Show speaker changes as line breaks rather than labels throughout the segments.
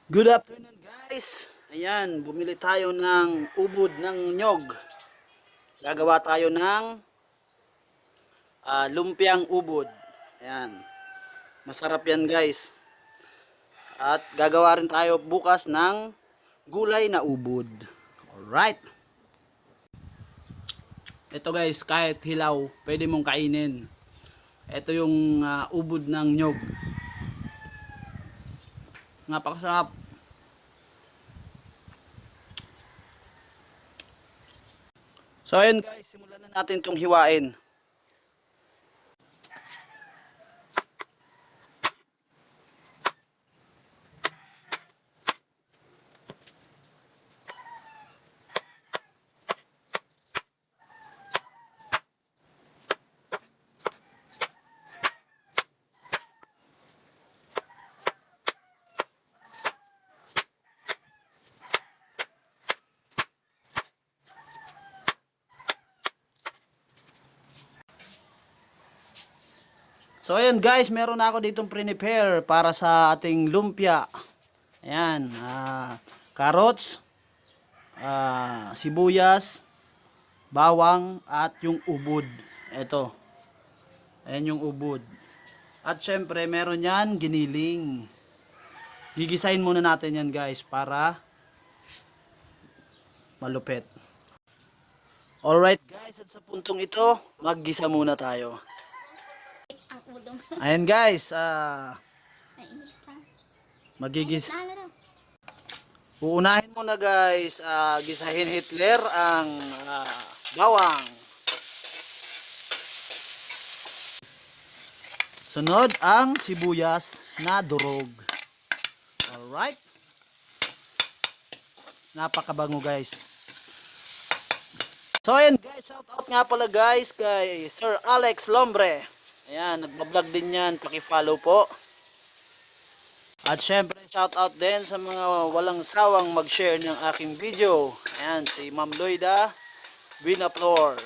Good afternoon guys. Ayan, bumili tayo ng ubod ng nyog. Gagawa tayo ng lumpiang ubod. Ayan, masarap yan guys. At gagawa rin tayo bukas ng gulay na ubod. Alright. Ito guys, kahit hilaw, pwede mong kainin. Ito yung ubod ng nyog. Napakasarap. So ayun guys, simulan na natin itong hiwain. So ayan guys, meron na ako ditong prepare para sa ating lumpia. Ayan, carrots, sibuyas, bawang at yung ubod. Ito. Ayan yung ubod. At syempre meron yan giniling. Gigisahin muna natin yan guys para malupit. Alright guys, at sa puntong ito, maggisa muna tayo.
Ang ulo mo.
Ayan guys,
Mainit pa.
magigis.
Nalo daw.
Uunahin mo na guys, gisahin Hitler ang bawang. Sunod ang sibuyas na durog. Alright. Napakabango guys. So ayan guys, shout out nga pala guys kay Sir Alex Lombre. Ayan, nagbablog din yan, paki-follow po. At syempre, shout out din sa mga walang sawang mag-share ng aking video. Ayan, si Ma'am Loida Binaflor.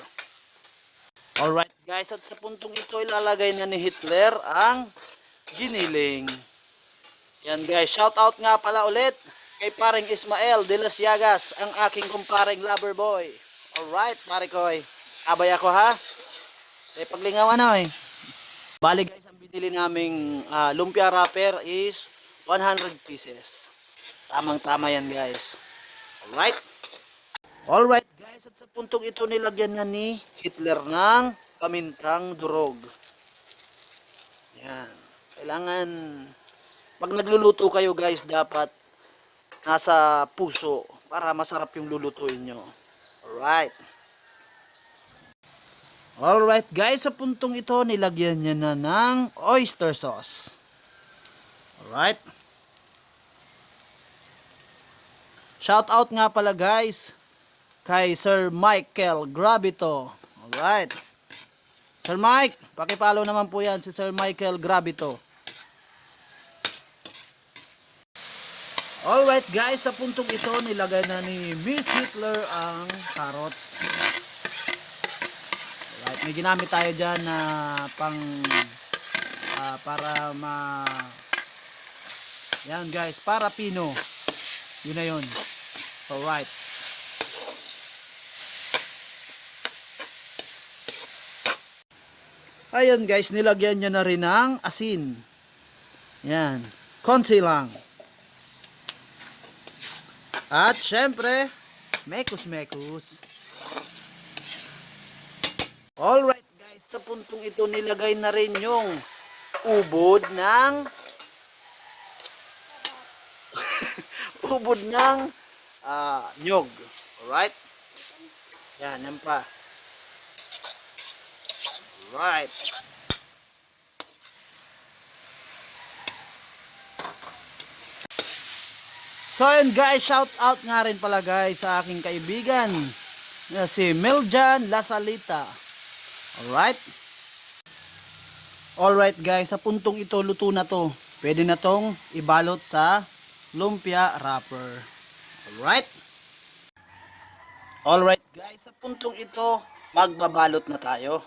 Alright guys, at sa puntong ito ilalagay na ni Hitler ang giniling. Yan guys, shout out nga pala ulit kay paring Ismael de las Llagas, ang aking kumparing lover boy. Alright, pare koy. Abay ako ha. Paglingaw ano eh. Bali guys, ang binili naming lumpia wrapper is 100 pieces. Tamang-tama yan guys. Alright. Alright guys, at sa puntong ito nilagyan nga ni Hitler ng pamintang durog. Yan. Kailangan, pag nagluluto kayo guys, dapat nasa puso para masarap yung lulutuin nyo. Alright. Alright guys, sa puntong ito nilagyan niya na ng oyster sauce. Alright. Shout out nga pala guys kay Sir Michael Gravito. Alright. Sir Mike, paki-follow naman po yan si Sir Michael Gravito. Alright guys, sa puntong ito nilagay na ni Miss Hitler ang carrots. Alright, may ginamit tayo dyan na para yan guys, para pino. Yun na yun. Alright. Ayan guys, nilagyan niya na rin ng asin. Yan. Konti lang. At syempre, mekus-mekus. Alright guys, sa puntong ito nilagay na rin yung ubod ng ubod ng nyog. Alright? Yan pa. Alright. So yun guys, shout out nga rin pala guys sa aking kaibigan na si Meljan Lasalita. Alright. Alright guys, sa puntong ito luto na to. Pwede na tong ibalot sa lumpia wrapper. Alright. Alright guys, sa puntong ito magbabalot na tayo.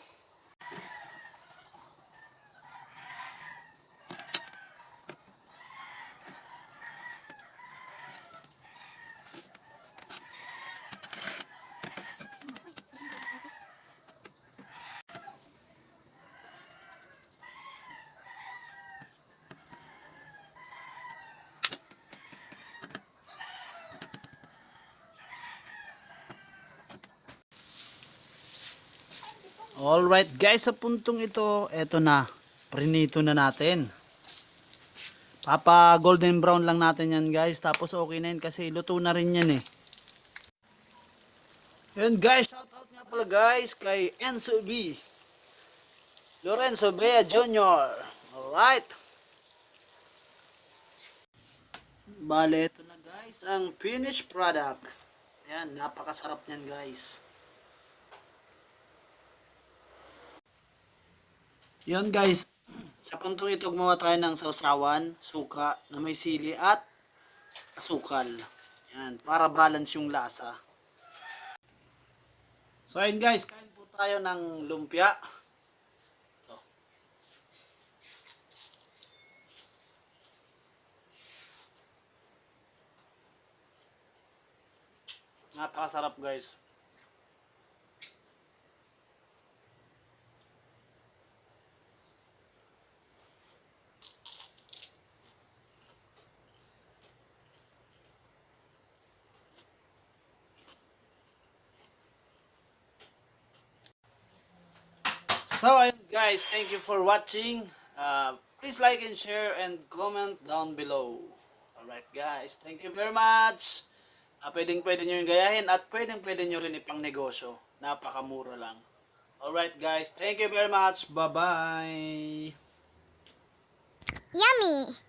Alright guys, sa puntong ito, eto na. Prinito na natin. Papa golden brown lang natin yan guys. Tapos okay na yun kasi luto na rin yan eh. Yun guys, shoutout nga pala guys kay Enzo B. Lorenzo Bea Jr. Alright. Bale, ito na guys ang finished product. Ayan, napakasarap niyan guys. Yun guys, sa puntong ito gumawa tayo ng sausawan, suka na may sili at asukal. Yan, para balance yung lasa. So ayun guys, kain po tayo ng lumpia. Ito. Napakasarap guys. So ayun guys, thank you for watching. Please like and share and comment down below. Alright guys, thank you very much. Pwede nyo yung gayahin at pwede nyo rin ipang negosyo. Napakamura lang. Alright guys, thank you very much. Bye bye.
Yummy!